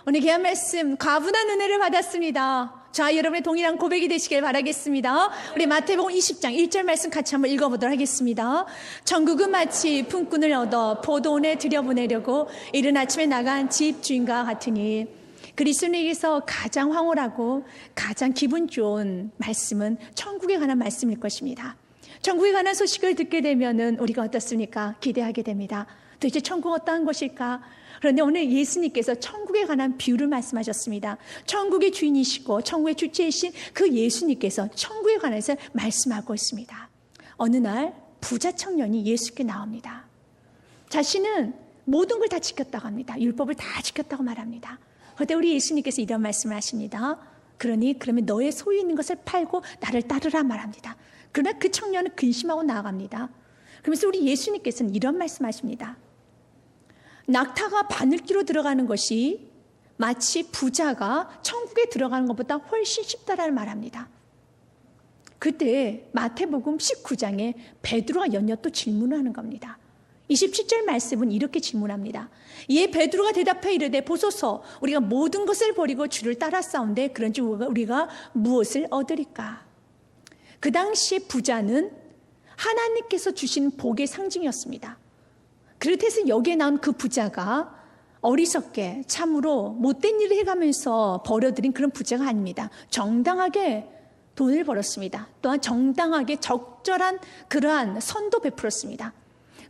오늘 귀한 말씀 과분한 은혜를 받았습니다. 자, 여러분의 동일한 고백이 되시길 바라겠습니다. 우리 마태복음 20장 1절 말씀 같이 한번 읽어보도록 하겠습니다. 천국은 마치 품꾼을 얻어 포도원에 들여보내려고 이른 아침에 나간 집주인과 같으니. 그리스도인에게서 가장 황홀하고 가장 기분 좋은 말씀은 천국에 관한 말씀일 것입니다. 천국에 관한 소식을 듣게 되면은 우리가 어떻습니까? 기대하게 됩니다. 도대체 천국은 어떠한 것일까? 그런데 오늘 예수님께서 천국에 관한 비유를 말씀하셨습니다. 천국의 주인이시고 천국의 주체이신 그 예수님께서 천국에 관해서 말씀하고 있습니다. 어느 날 부자 청년이 예수께 나옵니다. 자신은 모든 걸 다 지켰다고 합니다. 율법을 다 지켰다고 말합니다. 그런데 우리 예수님께서 이런 말씀을 하십니다. 그러면 너의 소유 있는 것을 팔고 나를 따르라 말합니다. 그러나 그 청년은 근심하고 나아갑니다. 그러면서 우리 예수님께서는 이런 말씀하십니다. 낙타가 바늘기로 들어가는 것이 마치 부자가 천국에 들어가는 것보다 훨씬 쉽다라는 말합니다. 그때 마태복음 19장에 베드로가 연이어 또 질문을 하는 겁니다. 27절 말씀은 이렇게 질문합니다. 이에 베드로가 대답해 이르되 보소서 우리가 모든 것을 버리고 주를 따라 싸운데 그런지 우리가 무엇을 얻으리까? 그 당시에 부자는 하나님께서 주신 복의 상징이었습니다. 그렇듯 여기에 나온 그 부자가 어리석게 참으로 못된 일을 해가면서 벌어들인 그런 부자가 아닙니다. 정당하게 돈을 벌었습니다. 또한 정당하게 적절한 그러한 선도 베풀었습니다.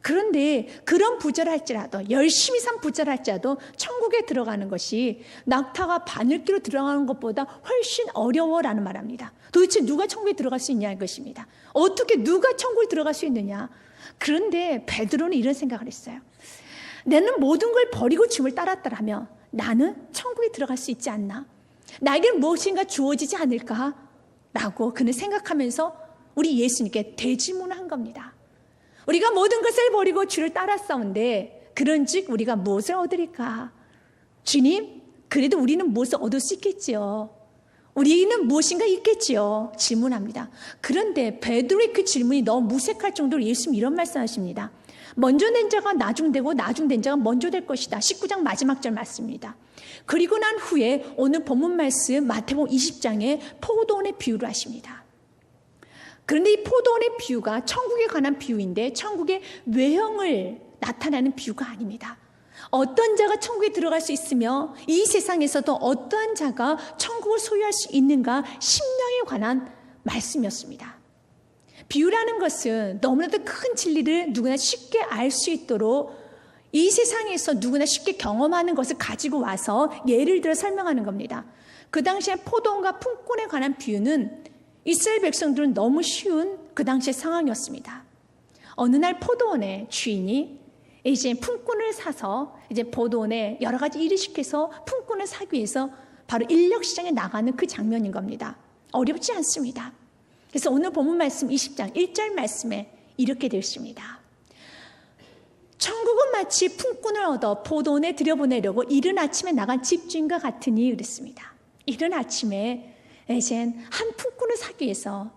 그런데 그런 부자를 할지라도 열심히 산 부자를 할지라도 천국에 들어가는 것이 낙타가 바늘기로 들어가는 것보다 훨씬 어려워라는 말합니다. 도대체 누가 천국에 들어갈 수 있냐는 것입니다. 어떻게 누가 천국에 들어갈 수 있느냐? 그런데 베드로는 이런 생각을 했어요. 나는 모든 걸 버리고 주님을 따랐더라면 나는 천국에 들어갈 수 있지 않나? 나에게 무엇인가 주어지지 않을까? 라고 그는 생각하면서 우리 예수님께 대질문을 한 겁니다. 우리가 모든 것을 버리고 주를 따랐사온데 그런즉 우리가 무엇을 얻으리까? 주님, 그래도 우리는 무엇을 얻을 수 있겠지요? 우리는 무엇인가 있겠지요? 질문합니다. 그런데 베드로의 그 질문이 너무 무색할 정도로 예수님 이런 말씀하십니다. 먼저 된 자가 나중되고 나중된 자가 먼저 될 것이다. 19장 마지막 절 말씀입니다. 그리고 난 후에 오늘 본문 말씀 마태복음 20장에 포도원의 비유를 하십니다. 그런데 이 포도원의 비유가 천국에 관한 비유인데 천국의 외형을 나타내는 비유가 아닙니다. 어떤 자가 천국에 들어갈 수 있으며 이 세상에서도 어떠한 자가 천국을 소유할 수 있는가 심령에 관한 말씀이었습니다. 비유라는 것은 너무나도 큰 진리를 누구나 쉽게 알 수 있도록 이 세상에서 누구나 쉽게 경험하는 것을 가지고 와서 예를 들어 설명하는 겁니다. 그 당시에 포도원과 품꾼에 관한 비유는 이스라엘 백성들은 너무 쉬운 그 당시의 상황이었습니다. 어느 날 포도원의 주인이 이제 품꾼을 사서 이제 포도원에 여러 가지 일을 시켜서 품꾼을 사기 위해서 바로 인력시장에 나가는 그 장면인 겁니다. 어렵지 않습니다. 그래서 오늘 본문 말씀 20장 1절 말씀에 이렇게 되어 있습니다. 천국은 마치 품꾼을 얻어 포도원에 들여보내려고 이른 아침에 나간 집주인과 같으니 그랬습니다. 이른 아침에 이제 한 품꾼을 사기 위해서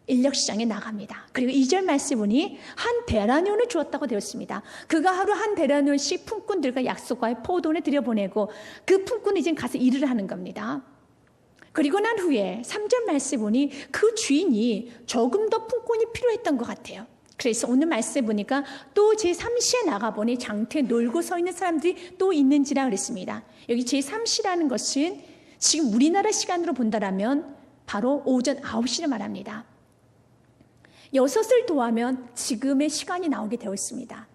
인력시장에 나갑니다. 그리고 2절 말씀 보니 한 데나리온을 주었다고 되었습니다. 그가 하루 한 데나리온씩 품꾼들과 약속하여 포도원에 들여보내고 그 품꾼이 이제 가서 일을 하는 겁니다. 그리고 난 후에 3절 말씀 보니 그 주인이 조금 더 품꾼이 필요했던 것 같아요. 그래서 오늘 말씀 보니까 또 제3시에 나가보니 장터에 놀고 서 있는 사람들이 또 있는지라 그랬습니다. 여기 제3시라는 것은 지금 우리나라 시간으로 본다라면 바로 오전 9시를 말합니다. 6을 더하면 지금의 시간이 나오게 되어 있습니다.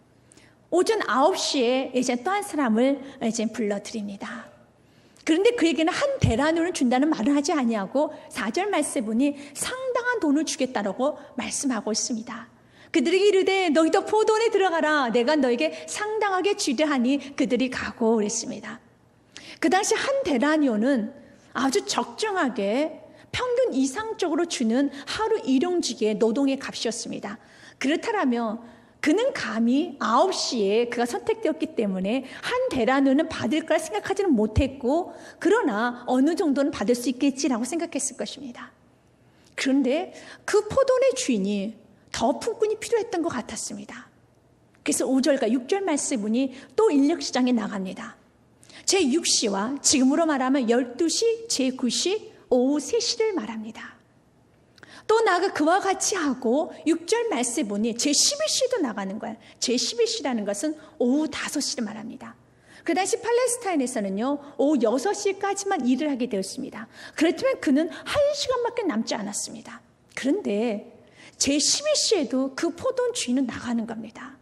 오전 9시에 이제 또 한 사람을 이제 불러드립니다. 그런데 그에게는 한 데나리온을 준다는 말을 하지 아니하고 4절 말씀 보니 상당한 돈을 주겠다라고 말씀하고 있습니다. 그들에게 이르되 너희도 포도원에 들어가라. 내가 너에게 상당하게 주려 하니 그들이 가고 그랬습니다. 그 당시 한 데나리온은 아주 적정하게 평균 이상적으로 주는 하루 일용직의 노동의 값이었습니다. 그렇다면 그는 감히 9시에 그가 선택되었기 때문에 한 데나리온은 받을 거라 생각하지는 못했고 그러나 어느 정도는 받을 수 있겠지라고 생각했을 것입니다. 그런데 그 포도원의 주인이 더 품꾼이 필요했던 것 같았습니다. 그래서 5절과 6절 말씀이 또 인력시장에 나갑니다. 제6시와 지금으로 말하면 12시, 제9시, 오후 3시를 말합니다. 또 나아가 그와 같이 하고 6절 말씀에 보니 제11시도 나가는 거예요. 제11시라는 것은 오후 5시를 말합니다. 그 당시 팔레스타인에서는요, 오후 6시까지만 일을 하게 되었습니다. 그렇다면 그는 1시간밖에 남지 않았습니다. 그런데 제11시에도 그 포도원 주인은 나가는 겁니다.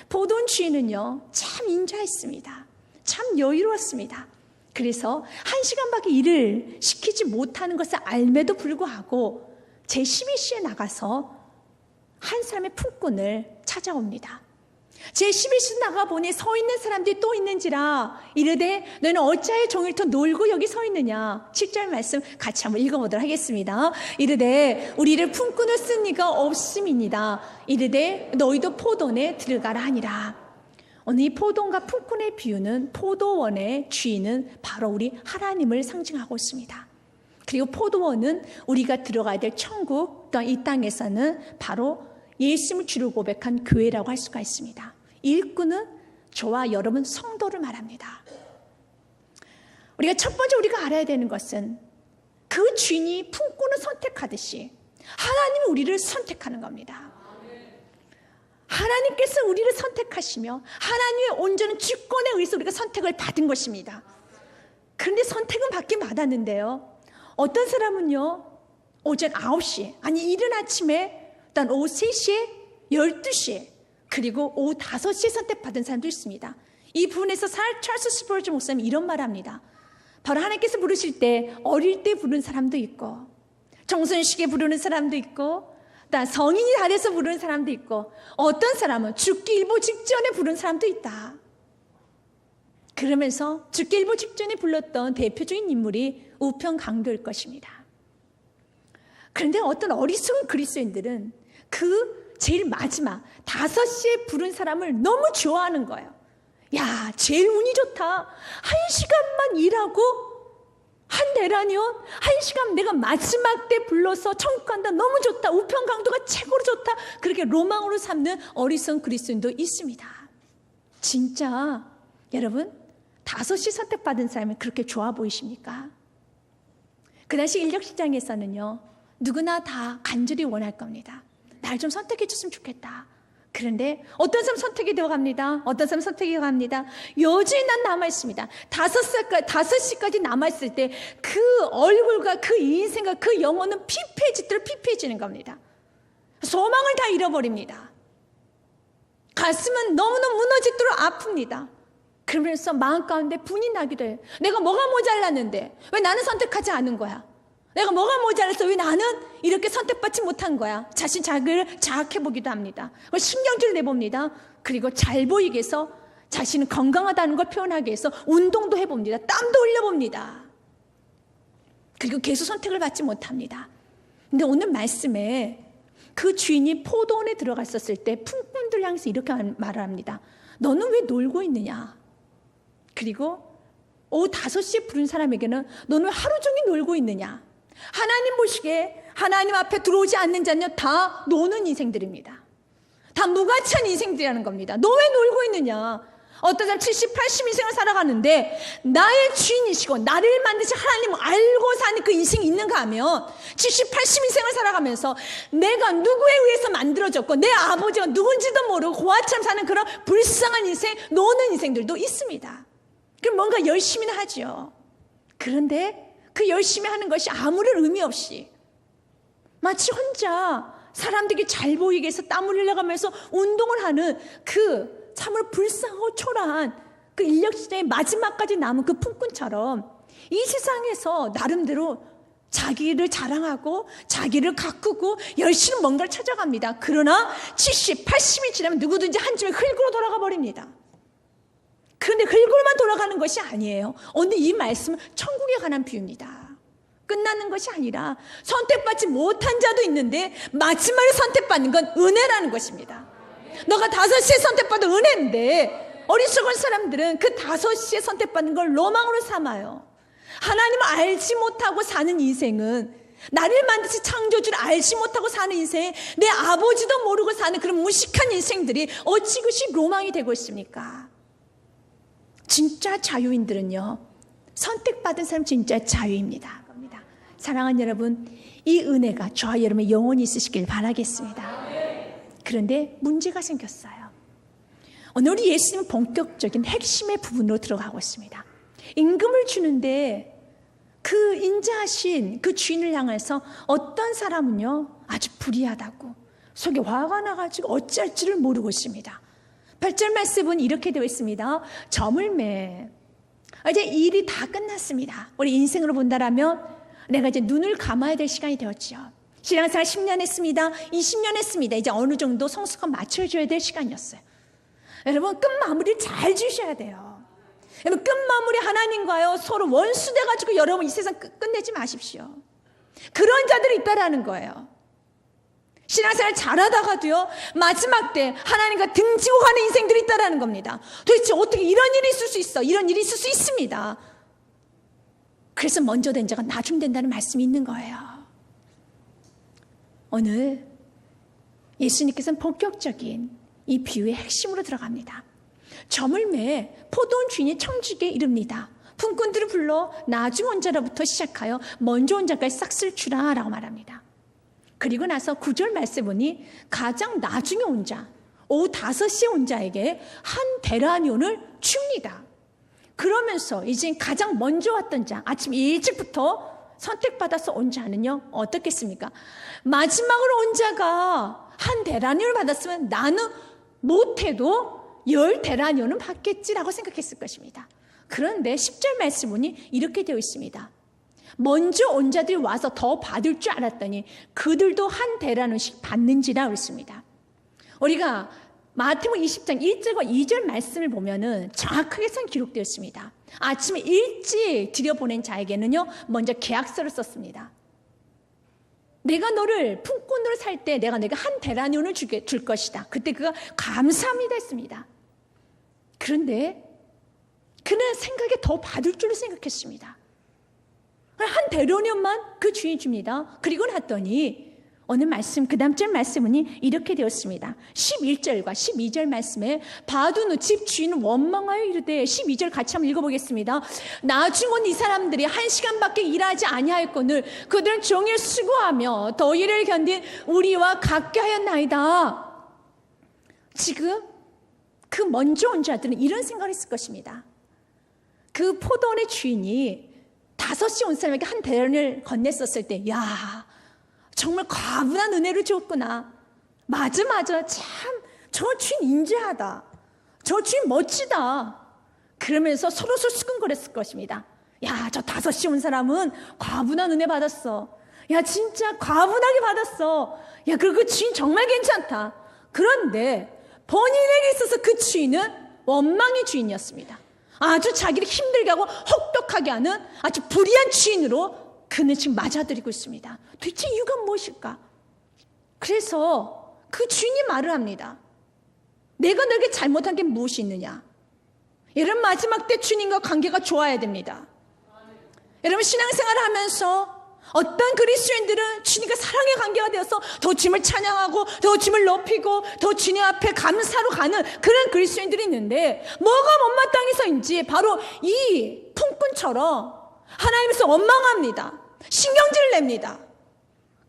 포도원 주인은요, 참 인자했습니다. 참 여유로웠습니다. 그래서 1시간밖에 일을 시키지 못하는 것을 알매도 불구하고 제11시에 나가서 한 사람의 품꾼을 찾아옵니다. 제11시 나가보니 서 있는 사람들이 또 있는지라 이르되 너는 어찌하여 종일토록 놀고 여기 서 있느냐. 7절 말씀 같이 한번 읽어보도록 하겠습니다. 이르되 우리를 품꾼을 쓴 이가 없음이니이다. 이르되 너희도 포도원에 들어가라 하니라. 오늘 이 포도원과 품꾼의 비유는 포도원의 주인은 바로 우리 하나님을 상징하고 있습니다. 그리고 포도원은 우리가 들어가야 될 천국, 또한 이 땅에서는 바로 예수님을 주로 고백한 교회라고 할 수가 있습니다. 일꾼은 저와 여러분 성도를 말합니다. 우리가 첫 번째 우리가 알아야 되는 것은 그 주인이 품꾼을 선택하듯이 하나님이 우리를 선택하는 겁니다. 하나님께서 우리를 선택하시며 하나님의 온전한 주권에 의해서 우리가 선택을 받은 것입니다. 그런데 선택은 받긴 받았는데요, 어떤 사람은요 오전 9시 아니 이른 아침에 일단 오후 3시에 12시에 그리고 오후 5시에 선택받은 사람도 있습니다. 이 부분에서 찰스 스펄전 목사님 이런 말합니다. 바로 하나님께서 부르실 때 어릴 때 부르는 사람도 있고 청소년식에 부르는 사람도 있고 또 성인이 다 돼서 부르는 사람도 있고 어떤 사람은 죽기 일보 직전에 부르는 사람도 있다. 그러면서 죽기 일보 직전에 불렀던 대표적인 인물이 우편 강도일 것입니다. 그런데 어떤 어리석은 그리스도인들은 그 제일 마지막 5시에 부른 사람을 너무 좋아하는 거예요. 야, 제일 운이 좋다. 1시간만 일하고 한 대라니요? 1시간 내가 마지막 때 불러서 천국 간다. 너무 좋다. 우편 강도가 최고로 좋다. 그렇게 로망으로 삼는 어리석은 그리스도인도 있습니다. 진짜 여러분 5시 선택받은 사람이 그렇게 좋아 보이십니까? 그 당시 인력시장에서는요, 누구나 다 간절히 원할 겁니다. 날 좀 선택해 줬으면 좋겠다. 그런데 어떤 사람 선택이 되어 갑니다. 어떤 사람 선택이 되어 갑니다. 여전히 난 남아있습니다. 5시까지 남아있을 때 그 얼굴과 그 인생과 그 영혼은 피폐해지는 겁니다. 소망을 다 잃어버립니다. 가슴은 너무너무 무너지도록 아픕니다. 그러면서 마음 가운데 분이 나기도 해요. 내가 뭐가 모자랐는데 왜 나는 선택하지 않은 거야? 내가 뭐가 모자라서 왜 나는 이렇게 선택받지 못한 거야? 자신 자기를 자학해보기도 합니다. 신경질 내봅니다. 그리고 잘 보이게 해서 자신은 건강하다는 걸 표현하기 위해서 운동도 해봅니다. 땀도 흘려봅니다. 그리고 계속 선택을 받지 못합니다. 근데 오늘 말씀에 그 주인이 포도원에 들어갔었을 때 품꾼들 향해서 이렇게 말을 합니다. 너는 왜 놀고 있느냐? 그리고 오후 5시에 부른 사람에게는 너는 하루 종일 놀고 있느냐? 하나님 보시기에 하나님 앞에 들어오지 않는 자는요 다 노는 인생들입니다. 다 무가치한 인생들이라는 겁니다. 너 왜 놀고 있느냐? 어떤 사람 70, 80 인생을 살아가는데 나의 주인이시고 나를 만드신 하나님을 알고 사는 그 인생이 있는가 하면 70, 80 인생을 살아가면서 내가 누구에 의해서 만들어졌고 내 아버지가 누군지도 모르고 고아처럼 사는 그런 불쌍한 인생, 노는 인생들도 있습니다. 그럼 뭔가 열심히는 하죠. 그런데 그 열심히 하는 것이 아무런 의미 없이 마치 혼자 사람들에게 잘 보이게 해서 땀을 흘려가면서 운동을 하는 그 참으로 불쌍하고 초라한 그 인력시대의 마지막까지 남은 그 품꾼처럼 이 세상에서 나름대로 자기를 자랑하고 자기를 가꾸고 열심히 뭔가를 찾아갑니다. 그러나 70, 80이 지나면 누구든지 한 줌의 흙으로 돌아가 버립니다. 그런데 흙으로만 돌아가는 것이 아니에요. 오늘 이 말씀은 천국에 관한 비유입니다. 끝나는 것이 아니라 선택받지 못한 자도 있는데 마지막에 선택받는 건 은혜라는 것입니다. 너가 5시에 선택받은 은혜인데 어리석은 사람들은 그 5시에 선택받는 걸 로망으로 삼아요. 하나님을 알지 못하고 사는 인생은, 나를 만드신 창조주를 알지 못하고 사는 인생, 내 아버지도 모르고 사는 그런 무식한 인생들이 어찌 그것이 로망이 되고 있습니까? 진짜 자유인들은요, 선택받은 사람 진짜 자유입니다. 사랑하는 여러분, 이 은혜가 저와 여러분의 영원히 있으시길 바라겠습니다. 그런데 문제가 생겼어요. 오늘 우리 예수님은 본격적인 핵심의 부분으로 들어가고 있습니다. 임금을 주는데 그 인자하신 그 주인을 향해서 어떤 사람은요, 아주 불의하다고 속에 화가 나가지고 어찌할지를 모르고 있습니다. 8절 말씀은 이렇게 되어 있습니다. 점을 매. 이제 일이 다 끝났습니다. 우리 인생으로 본다라면 내가 이제 눈을 감아야 될 시간이 되었죠. 신앙생활 10년 했습니다. 20년 했습니다. 이제 어느 정도 성숙함 맞춰줘야 될 시간이었어요. 여러분, 끝마무리를 잘 주셔야 돼요. 여러분, 끝마무리 하나님과요 서로 원수돼가지고 여러분 이 세상 끝내지 마십시오. 그런 자들이 있다라는 거예요. 신앙생활 잘하다가도요, 마지막 때 하나님과 등지고 가는 인생들이 있다라는 겁니다. 도대체 어떻게 이런 일이 있을 수 있어? 이런 일이 있을 수 있습니다. 그래서 먼저 된 자가 나중 된다는 말씀이 있는 거예요. 오늘 예수님께서는 본격적인 이 비유의 핵심으로 들어갑니다. 점을 매 포도원 주인이 청주에게 이릅니다. 품꾼들을 불러 나중 온 자로부터 시작하여 먼저 온 자까지 싹쓸 주라 라고 말합니다. 그리고 나서 9절 말씀 보니 가장 나중에 온 자, 오후 5시에 온 자에게 한 데나리온을 줍니다. 그러면서 이제 가장 먼저 왔던 자, 아침 일찍부터 선택받아서 온 자는요, 어떻겠습니까? 마지막으로 온 자가 한 데나리온을 받았으면 나는 못해도 10데나리온은 받겠지라고 생각했을 것입니다. 그런데 10절 말씀 보니 이렇게 되어 있습니다. 먼저 온 자들이 와서 더 받을 줄 알았더니 그들도 한 데나리온씩 받는지라 그랬습니다. 우리가 마태복음 20장 1절과 2절 말씀을 보면은 정확하게 기록되어 있습니다. 아침에 일찍 들여보낸 자에게는요, 먼저 계약서를 썼습니다. 내가 너를 품꾼으로 살 때 내가 내가 한 데나리온을 줄 것이다. 그때 그가 감사합니다 했습니다. 그런데 그는 생각에 더 받을 줄 생각했습니다. 한 데나리온만 그 주인이 줍니다. 그리고 났더니 어느 말씀, 그 다음 절 말씀은 이렇게 되었습니다. 11절과 12절 말씀에 받은 후 집 주인은 원망하여 이르되, 12절 같이 한번 읽어보겠습니다. 나중 온 이 사람들이 1시간밖에 일하지 아니하였거늘 그들은 종일 수고하며 더위를 견딘 우리와 같게 하였나이다. 지금 그 먼저 온 자들은 이런 생각을 했을 것입니다. 그 포도원의 주인이 5시 온 사람에게 한 데나리온을 건넸었을 때, 야, 정말 과분한 은혜를 줬구나. 맞아. 참, 저 주인 인자하다. 저 주인 멋지다. 그러면서 서로 수근거렸을 것입니다. 야, 저 5시 온 사람은 과분한 은혜 받았어. 야, 진짜 과분하게 받았어. 야, 그리고 그 주인 정말 괜찮다. 그런데 본인에게 있어서 그 주인은 원망의 주인이었습니다. 아주 자기를 힘들게 하고 혹독하게 하는 아주 불의한 주인으로 그는 지금 맞아들이고 있습니다. 도대체 이유가 무엇일까? 그래서 그 주인이 말을 합니다. 내가 너에게 잘못한 게 무엇이 있느냐? 여러분, 마지막 때 주님과 관계가 좋아야 됩니다. 여러분, 신앙생활을 하면서 어떤 그리스도인들은 주님과 사랑의 관계가 되어서 더 주님을 찬양하고 더 주님을 높이고 더 주님 앞에 감사로 가는 그런 그리스도인들이 있는데, 뭐가 못마땅해서인지 바로 이 품꾼처럼 하나님께서 원망합니다. 신경질을 냅니다.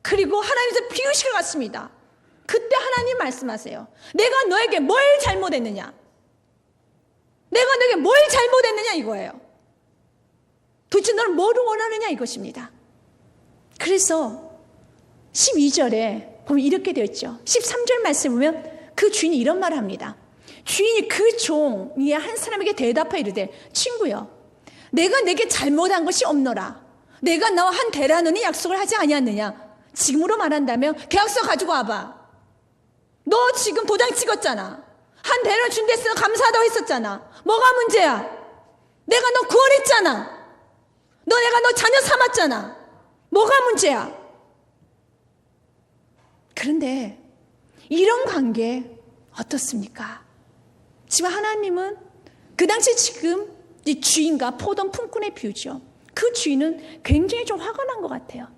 그리고 하나님께서 비우실 것 같습니다. 그때 하나님 말씀하세요. 내가 너에게 뭘 잘못했느냐? 내가 너에게 뭘 잘못했느냐 이거예요. 도대체 너는 뭐를 원하느냐 이것입니다. 그래서 12절에 보면 이렇게 되어 있죠. 13절 말씀 보면 그 주인이 이런 말을 합니다. 주인이 그 종의 한 사람에게 대답하여 이르되, 친구여, 내가 내게 잘못한 것이 없노라. 내가 너와 한 데나리온의 약속을 하지 아니었느냐? 지금으로 말한다면 계약서 가지고 와봐. 너 지금 도장 찍었잖아. 한 데나리온 준 데서 감사하다고 했었잖아. 뭐가 문제야? 내가 너 구원했잖아. 내가 너 자녀 삼았잖아. 뭐가 문제야? 그런데 이런 관계 어떻습니까? 지금 하나님은 그 당시 지금 이 주인과 포도원 품꾼의 비유죠. 그 주인은 굉장히 좀 화가 난 것 같아요.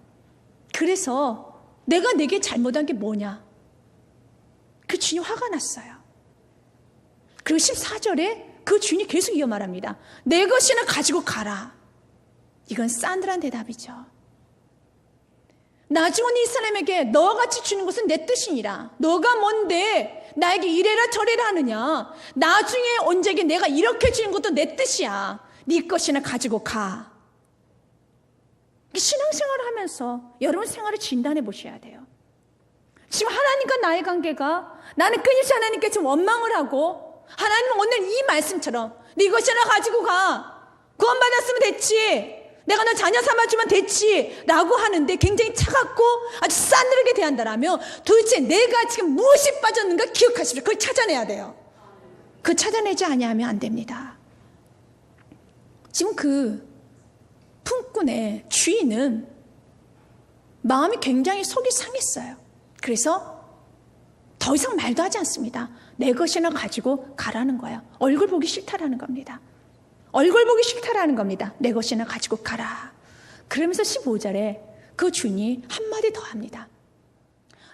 그래서 내가 내게 잘못한 게 뭐냐? 그 주인이 화가 났어요. 그리고 14절에 그 주인이 계속 이어 말합니다. 내 것이나 가지고 가라. 이건 싸늘한 대답이죠. 나중에 이 사람에게 너와 같이 주는 것은 내 뜻이니라. 너가 뭔데 나에게 이래라 저래라 하느냐. 나중에 언제게 내가 이렇게 주는 것도 내 뜻이야. 네 것이나 가지고 가. 신앙생활을 하면서 여러분 생활을 진단해 보셔야 돼요. 지금 하나님과 나의 관계가, 나는 끊임없이 하나님께 좀 원망을 하고, 하나님은 오늘 이 말씀처럼 네 것이나 가지고 가. 구원받았으면 됐지. 내가 너 자녀 삼아주면 됐지. 라고 하는데 굉장히 차갑고 아주 싸늘하게 대한다라면 도대체 내가 지금 무엇이 빠졌는가 기억하십시오. 그걸 찾아내야 돼요. 그걸 찾아내지 아니하면 안 됩니다. 지금 그 품꾼의 주인은 마음이 굉장히 속이 상했어요. 그래서 더 이상 말도 하지 않습니다. 내 것이나 가지고 가라는 거예요. 얼굴 보기 싫다라는 겁니다. 얼굴 보기 싫다라는 겁니다. 내 것이나 가지고 가라. 그러면서 15절에 그 주인이 한마디 더 합니다.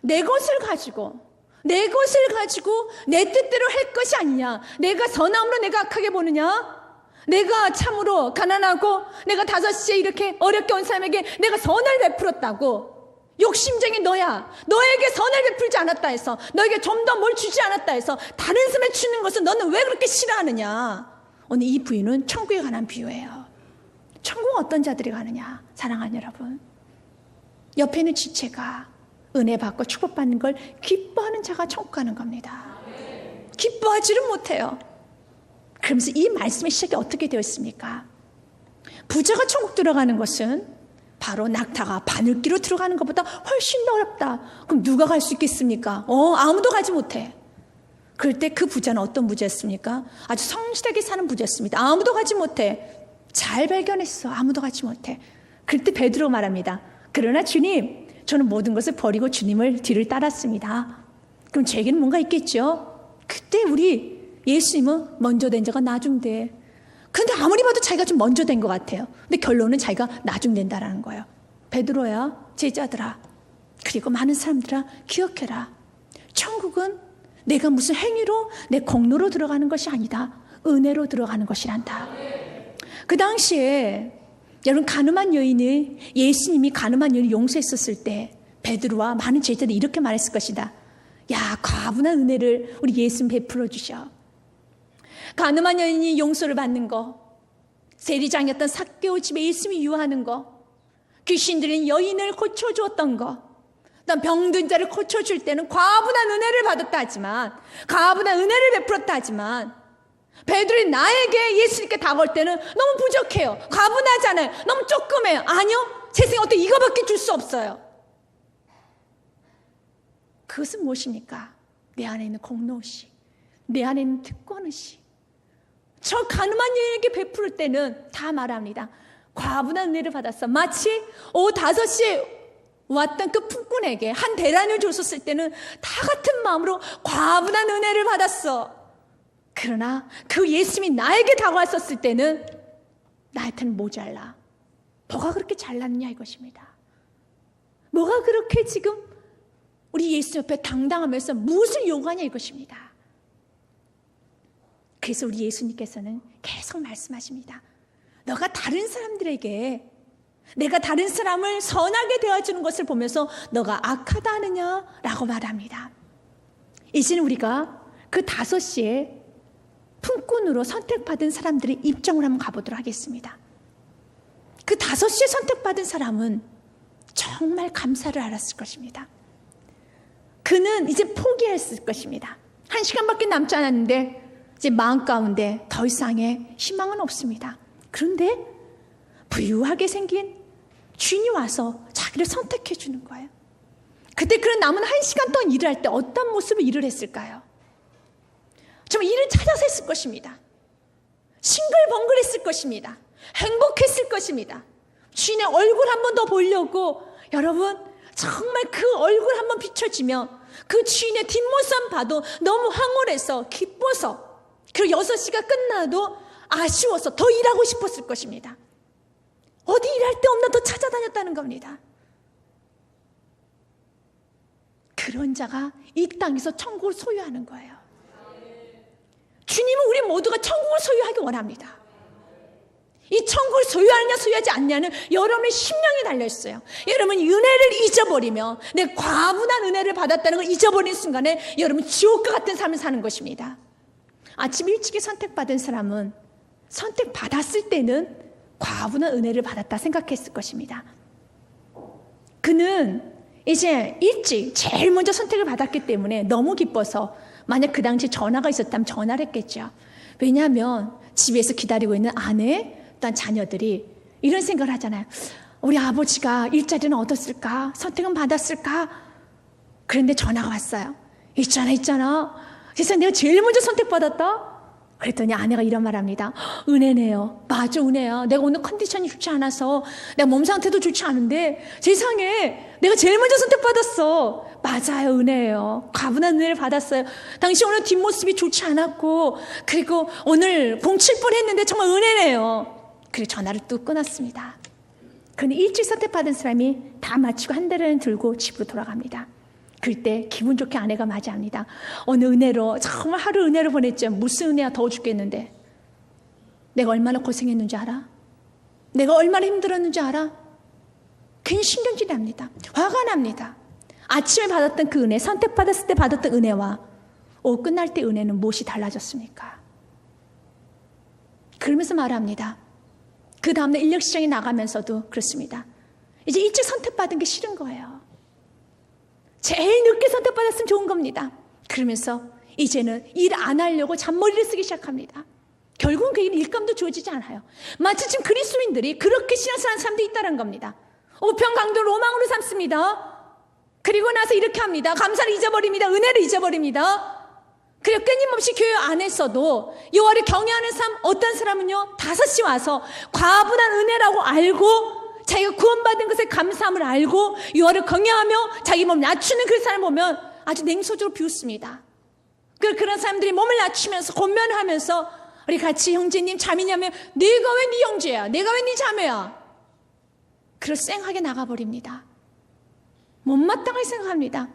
내 것을 가지고 내 뜻대로 할 것이 아니냐. 내가 선함으로 내가 악하게 보느냐. 내가 참으로 가난하고 내가 5시에 이렇게 어렵게 온 사람에게 내가 선을 베풀었다고. 욕심쟁이 너야. 너에게 선을 베풀지 않았다 해서, 너에게 좀 더 뭘 주지 않았다 해서 다른 사람에 주는 것을 너는 왜 그렇게 싫어하느냐. 오늘 이 비유는 천국에 관한 비유예요. 천국은 어떤 자들이 가느냐. 사랑하는 여러분, 옆에 있는 지체가 은혜 받고 축복받는 걸 기뻐하는 자가 천국 가는 겁니다. 기뻐하지를 못해요. 그러면서 이 말씀의 시작이 어떻게 되었습니까? 부자가 천국 들어가는 것은 바로 낙타가 바늘기로 들어가는 것보다 훨씬 더 어렵다. 그럼 누가 갈 수 있겠습니까? 아무도 가지 못해. 그럴 때 그 부자는 어떤 부자였습니까? 아주 성실하게 사는 부자였습니다. 아무도 가지 못해. 잘 발견했어. 아무도 가지 못해. 그럴 때 베드로 말합니다. 그러나 주님, 저는 모든 것을 버리고 주님을 뒤를 따랐습니다. 그럼 제게는 뭔가 있겠죠? 그때 우리 예수님은 먼저 된 자가 나중돼. 근데 아무리 봐도 자기가 좀 먼저 된 것 같아요. 근데 결론은 자기가 나중된다라는 거예요. 베드로야, 제자들아, 그리고 많은 사람들아, 기억해라. 천국은 내가 무슨 행위로, 내 공로로 들어가는 것이 아니다. 은혜로 들어가는 것이란다. 그 당시에 여러분, 가늠한 여인을, 예수님이 가늠한 여인을 용서했었을 때 베드로와 많은 제자들이 이렇게 말했을 것이다. 야, 과분한 은혜를 우리 예수님 베풀어 주셔. 가늠한 여인이 용서를 받는 거, 세리장이었던 삭개오 집에 예수님이 유하는 거, 귀신 들린 여인을 고쳐주었던 거, 난 병든 자를 고쳐줄 때는 과분한 은혜를 받았다 하지만, 과분한 은혜를 베풀었다 하지만, 베드로이 나에게 예수님께 다가올 때는 너무 부족해요. 과분하잖아요. 너무 조금해요. 아니요, 세상에 어떻게 이거밖에 줄 수 없어요. 그것은 무엇입니까? 내 안에 있는 공로의식, 내 안에 있는 특권의식. 저 가늠한 여인에게 베풀 때는 다 말합니다. 과분한 은혜를 받았어. 마치 오후 5시에 왔던 그 품꾼에게 한 대란을 줬었을 때는 다 같은 마음으로 과분한 은혜를 받았어. 그러나 그 예수님이 나에게 다가왔었을 때는 나한테는 모자라. 뭐가 그렇게 잘났냐 이것입니다. 뭐가 그렇게 지금 우리 예수 옆에 당당하면서 무엇을 요구하냐 이것입니다. 그래서 우리 예수님께서는 계속 말씀하십니다. 너가 다른 사람들에게, 내가 다른 사람을 선하게 대해주는 것을 보면서 너가 악하다 하느냐라고 말합니다. 이제는 우리가 그 5시에 품꾼으로 선택받은 사람들의 입장을 한번 가보도록 하겠습니다. 그 5시에 선택받은 사람은 정말 감사를 알았을 것입니다. 그는 이제 포기했을 것입니다. 1시간밖에 남지 않았는데 이제 마음 가운데 더 이상의 희망은 없습니다. 그런데 부유하게 생긴 주인이 와서 자기를 선택해 주는 거예요. 그때 그는 남은 1시간 동안 일을 할 때 어떤 모습으로 일을 했을까요? 정말 일을 찾아서 했을 것입니다. 싱글벙글했을 것입니다. 행복했을 것입니다. 주인의 얼굴 한 번 더 보려고, 여러분 정말 그 얼굴 한 번 비춰지면 그 주인의 뒷모습 봐도 너무 황홀해서 기뻐서, 그리고 6시가 끝나도 아쉬워서 더 일하고 싶었을 것입니다. 어디 일할 데 없나 더 찾아다녔다는 겁니다. 그런 자가 이 땅에서 천국을 소유하는 거예요. 주님은 우리 우리 모두가 천국을 소유하기 원합니다. 이 천국을 소유하느냐 소유하지 않느냐는 여러분의 심령에 달려있어요. 여러분 은혜를 잊어버리며 내 과분한 은혜를 받았다는 걸 잊어버린 순간에 여러분 지옥과 같은 삶을 사는 것입니다. 아침 일찍이 선택받은 사람은 선택받았을 때는 과분한 은혜를 받았다 생각했을 것입니다. 그는 이제 일찍 제일 먼저 선택을 받았기 때문에 너무 기뻐서 만약 그 당시 전화가 있었다면 전화를 했겠죠. 왜냐하면 집에서 기다리고 있는 아내 또한 자녀들이 이런 생각을 하잖아요. 우리 아버지가 일자리는 얻었을까? 선택은 받았을까? 그런데 전화가 왔어요. 있잖아. 세상에 내가 제일 먼저 선택받았다? 그랬더니 아내가 이런 말 합니다. 은혜네요. 맞아, 은혜야. 내가 오늘 컨디션이 좋지 않아서 내가 몸 상태도 좋지 않은데 세상에 내가 제일 먼저 선택받았어. 맞아요, 은혜예요. 과분한 은혜를 받았어요. 당신 오늘 뒷모습이 좋지 않았고 그리고 오늘 공 칠 뻔했는데 정말 은혜네요. 그리고 전화를 뚝 끊었습니다. 그런데 일찍 선택받은 사람이 다 마치고 한 달을 들고 집으로 돌아갑니다. 그때 기분 좋게 아내가 맞이합니다. 오늘 은혜로 정말 하루 은혜로 보냈죠. 무슨 은혜야, 더워 죽겠는데. 내가 얼마나 고생했는지 알아? 내가 얼마나 힘들었는지 알아? 괜히 신경질이 납니다. 화가 납니다. 아침에 받았던 그 은혜, 선택받았을 때 받았던 은혜와 오후 끝날 때 은혜는 무엇이 달라졌습니까? 그러면서 말합니다. 그 다음날 인력시장에 나가면서도 그렇습니다. 이제 일찍 선택받은 게 싫은 거예요. 제일 늦게 선택받았으면 좋은 겁니다. 그러면서 이제는 일 안 하려고 잔머리를 쓰기 시작합니다. 결국은 그에게는 일감도 주어지지 않아요. 마치 지금 그리스도인들이 그렇게 신앙생활하는 사람들이 있다는 겁니다. 우편강도 로망으로 삼습니다. 그리고 나서 이렇게 합니다. 감사를 잊어버립니다. 은혜를 잊어버립니다. 그리고 끊임없이 교회 안에서도 여호와를 경외하는 삶, 어떤 사람은요 5시 와서 과분한 은혜라고 알고 자기가 구원받은 것에 감사함을 알고 여호와를 경외하며 자기 몸을 낮추는 그 사람을 보면 아주 냉소적으로 비웃습니다. 그런 사람들이 몸을 낮추면서 권면하면서 우리 같이 형제님 자매냐면 내가 왜 네 형제야? 내가 왜 네 자매야? 그걸 쌩하게 나가버립니다. 못마땅하게 생각합니다.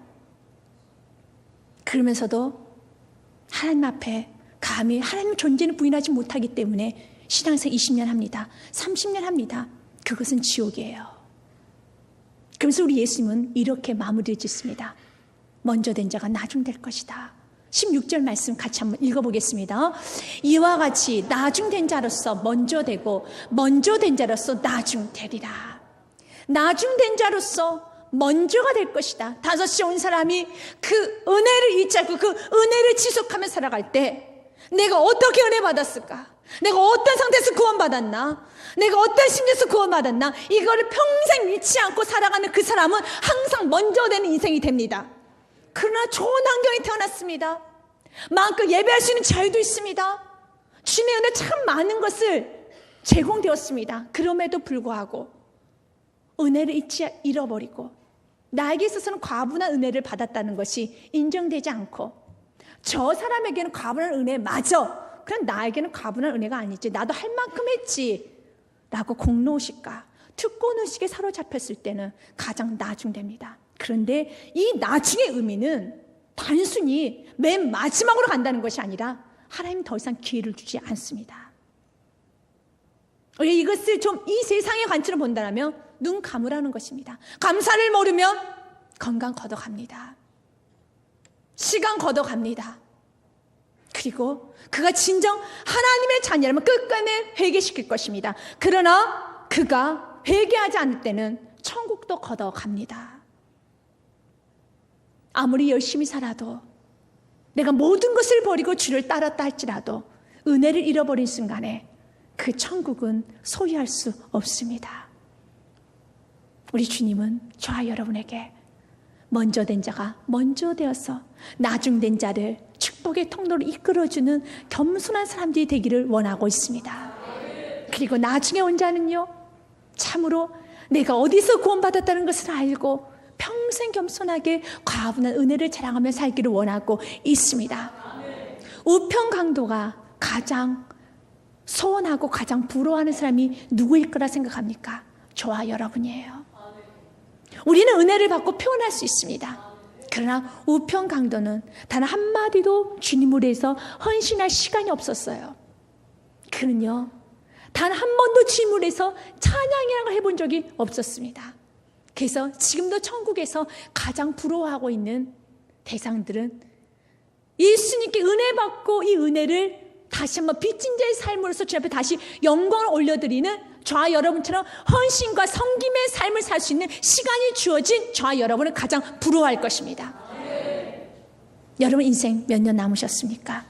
그러면서도 하나님 앞에 감히 하나님 존재는 부인하지 못하기 때문에 신앙생활 20년 합니다. 30년 합니다. 그것은 지옥이에요. 그래서 우리 예수님은 이렇게 마무리를 짓습니다. 먼저 된 자가 나중 될 것이다. 16절 말씀 같이 한번 읽어보겠습니다. 이와 같이 나중 된 자로서 먼저 되고 먼저 된 자로서 나중 되리라. 나중 된 자로서 먼저가 될 것이다. 5시에 온 사람이 그 은혜를 잊자고 그 은혜를 지속하며 살아갈 때 내가 어떻게 은혜 받았을까? 내가 어떤 상태에서 구원받았나? 내가 어떤 심리에서 구원받았나? 이거를 평생 잊지 않고 살아가는 그 사람은 항상 먼저 되는 인생이 됩니다. 그러나 좋은 환경에 태어났습니다. 마음껏 예배할 수 있는 자유도 있습니다. 주님의 은혜 참 많은 것을 제공되었습니다. 그럼에도 불구하고 은혜를 잃어버리고 나에게 있어서는 과분한 은혜를 받았다는 것이 인정되지 않고 저 사람에게는 과분한 은혜 맞아. 그럼 나에게는 과분한 은혜가 아니지. 나도 할 만큼 했지. 라고 공로의식과 특권의식에 사로잡혔을 때는 가장 나중됩니다. 그런데 이 나중의 의미는 단순히 맨 마지막으로 간다는 것이 아니라 하나님 더 이상 기회를 주지 않습니다. 이것을 좀 이 세상의 관점으로 본다면 눈 감으라는 것입니다. 감사를 모르면 건강 걷어갑니다. 시간 걷어갑니다. 그리고 그가 진정 하나님의 자녀라면 끝까지 회개시킬 것입니다. 그러나 그가 회개하지 않을 때는 천국도 걷어갑니다. 아무리 열심히 살아도 내가 모든 것을 버리고 주를 따랐다 할지라도 은혜를 잃어버린 순간에 그 천국은 소유할 수 없습니다. 우리 주님은 저와 여러분에게 먼저 된 자가 먼저 되어서 나중 된 자를 축복의 통로로 이끌어주는 겸손한 사람들이 되기를 원하고 있습니다. 그리고 나중에 온 자는요, 참으로 내가 어디서 구원받았다는 것을 알고 평생 겸손하게 과분한 은혜를 자랑하며 살기를 원하고 있습니다. 우편 강도가 가장 소원하고 가장 부러워하는 사람이 누구일 거라 생각합니까? 저와 여러분이에요. 우리는 은혜를 받고 표현할 수 있습니다. 그러나 우편 강도는 단 한마디도 주님을 위해서 헌신할 시간이 없었어요. 그는요, 단 한 번도 주님을 위해서 찬양이라는 걸 해본 적이 없었습니다. 그래서 지금도 천국에서 가장 부러워하고 있는 대상들은 예수님께 은혜 받고 이 은혜를 다시 한번 빚진 자의 삶으로서 주님 앞에 다시 영광을 올려드리는 저와 여러분처럼 헌신과 섬김의 삶을 살 수 있는 시간이 주어진 저와 여러분을 가장 부러워할 것입니다. 여러분 인생 몇 년 남으셨습니까?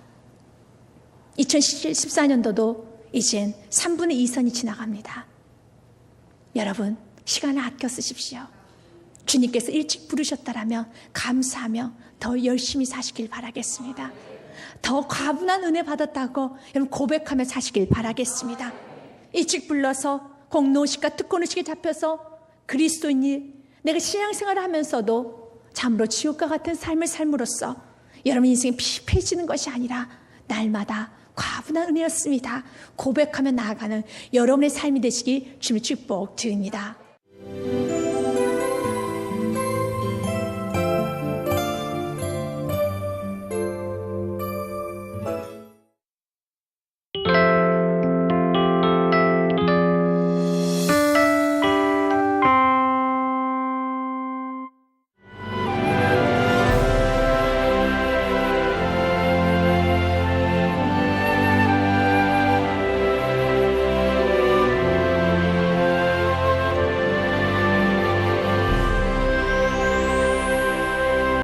2014년도도 이젠 3분의 2선이 지나갑니다. 여러분 시간을 아껴 쓰십시오. 주님께서 일찍 부르셨다라면 감사하며 더 열심히 사시길 바라겠습니다. 더 과분한 은혜 받았다고 여러분 고백하며 사시길 바라겠습니다. 일찍 불러서 공로의식과 특권의식에 잡혀서 그리스도인이 내가 신앙생활을 하면서도 참으로 지옥과 같은 삶을 삶으로써 여러분 인생이 피폐해지는 것이 아니라 날마다 과분한 은혜였습니다. 고백하며 나아가는 여러분의 삶이 되시기 주님의 축복 드립니다.